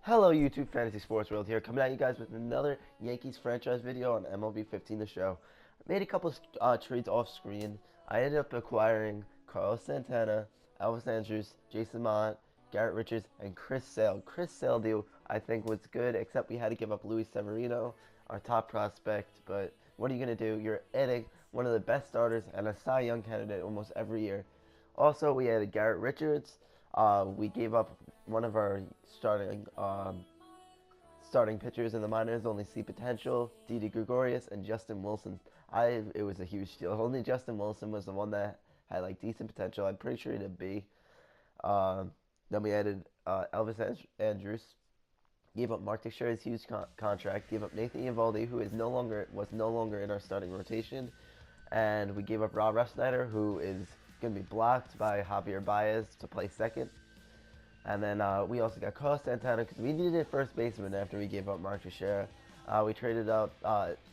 Hello YouTube Fantasy Sports World here, coming at you guys with another Yankees franchise video on MLB 15 The Show. I made a couple trades off screen. I ended up acquiring Carlos Santana, Elvis Andrus, Jason Mont, Garrett Richards, and Chris Sale. Chris Sale deal I think was good, except we had to give up Luis Severino, our top prospect. But what are you going to do? You're adding one of the best starters and a Cy Young candidate almost every year. Also, we added Garrett Richards. We gave up one of our starting pitchers in the minors, only see potential. Didi Gregorius and Justin Wilson. It was a huge deal. Only Justin Wilson was the one that had like decent potential. I'm pretty sure he'd a B. Then we added Elvis Andrus. Gave up Mark Teixeira's huge contract. Gave up Nathan Eovaldi, who was no longer in our starting rotation, and we gave up Rob Refsnyder, who is going to be blocked by Javier Baez to play second. And then we also got Carlos Santana because we needed a first baseman after we gave up Mark Teixeira. We traded up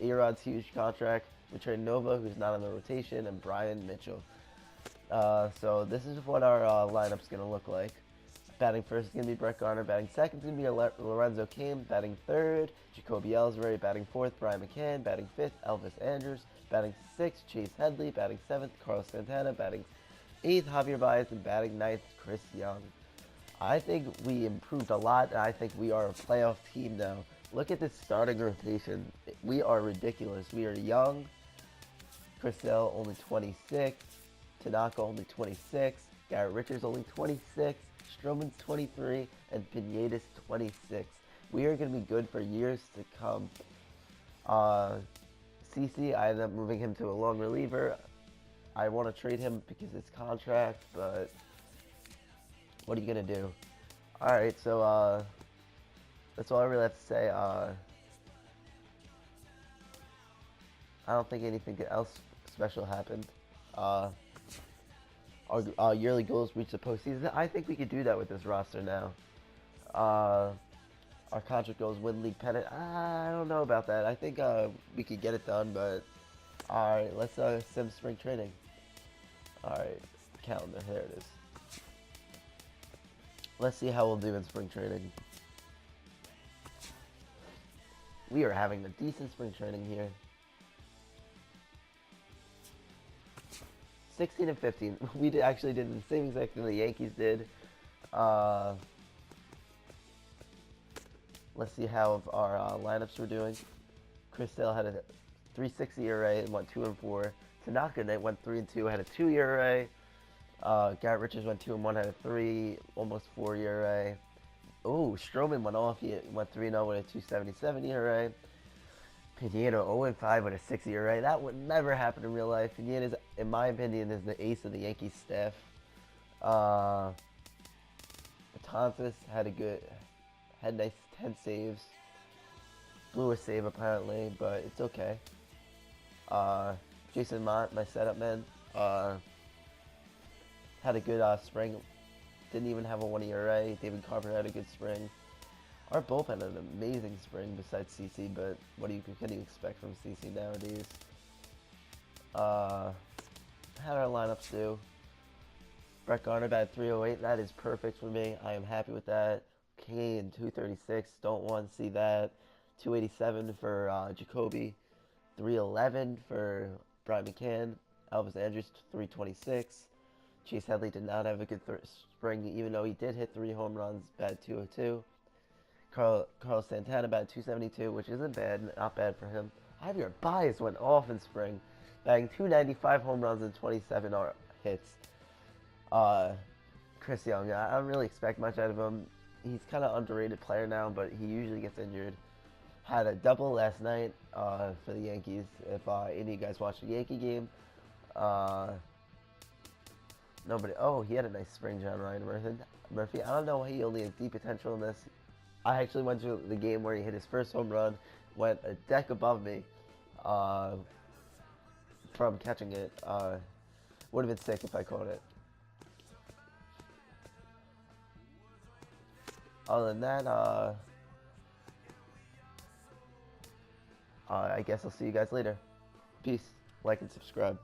A-Rod's huge contract. We traded Nova, who's not on the rotation, and Brian Mitchell. So this is what our lineup's going to look like. Batting first is going to be Brett Garner. Batting second is going to be Lorenzo Cain. Batting third, Jacoby Ellsbury. Batting fourth, Brian McCann. Batting fifth, Elvis Andrus. Batting sixth, Chase Headley. Batting seventh, Carlos Santana. Batting eighth, Javier Baez. And batting ninth, Chris Young. I think we improved a lot, and I think we are a playoff team now. Look at this starting rotation. We are ridiculous. We are young. Chris Sale only 26. Tanaka only 26. Garrett Richards only 26. Stroman's 23. And Pineda's 26. We are going to be good for years to come. CC, I ended up moving him to a long reliever. I want to trade him because his contract, but what are you going to do? Alright, so that's all I really have to say. I don't think anything else special happened. Our yearly goals reached the postseason. I think we could do that with this roster now. Our contract goals win league pennant. I don't know about that. I think we could get it done, but alright, let's sim spring training. Alright, calendar, there it is. Let's see how we'll do in spring training. We are having a decent spring training here. 16 and 15. We actually did the same exact thing the Yankees did. Let's see how our lineups were doing. Chris Sale had a 3.60 ERA and went 2-4. Tanaka went 3-2, had a 2 ERA. Garrett Richards went 2-1, had a 3, almost 4 ERA. Oh, Stroman went off. He went 3-0 with a 2.77 ERA. Pineda 0-5 with a 6 ERA. That would never happen in real life. Pineda, in my opinion, is the ace of the Yankees staff. Betances had nice 10 saves. Blew a save apparently, but it's okay. Jason Mont, my setup man, had a good spring. Didn't even have a 1 ERA. David Carver had a good spring. Our bullpen had an amazing spring besides CC, but what can you expect from CC nowadays? How did our lineups do? Brett Garner batted 308. That is perfect for me. I am happy with that. Kane 236. Don't want to see that. 287 for Jacoby. 311 for Brian McCann. Elvis Andrus 326. Chase Headley did not have a good spring, even though he did hit 3 home runs, batted 202. Carlos Santana batted 272, which isn't bad, not bad for him. Javier Baez went off in spring, batting 295 home runs and 27 hits. Chris Young, I don't really expect much out of him. He's kind of underrated player now, but he usually gets injured. Had a double last night for the Yankees. If any of you guys watched the Yankee game, nobody. Oh, he had a nice spring, John Ryan Murphy. I don't know why he only has deep potential in this. I actually went to the game where he hit his first home run, went a deck above me from catching it. Would have been sick if I caught it. Other than that, I guess I'll see you guys later. Peace. Like and subscribe.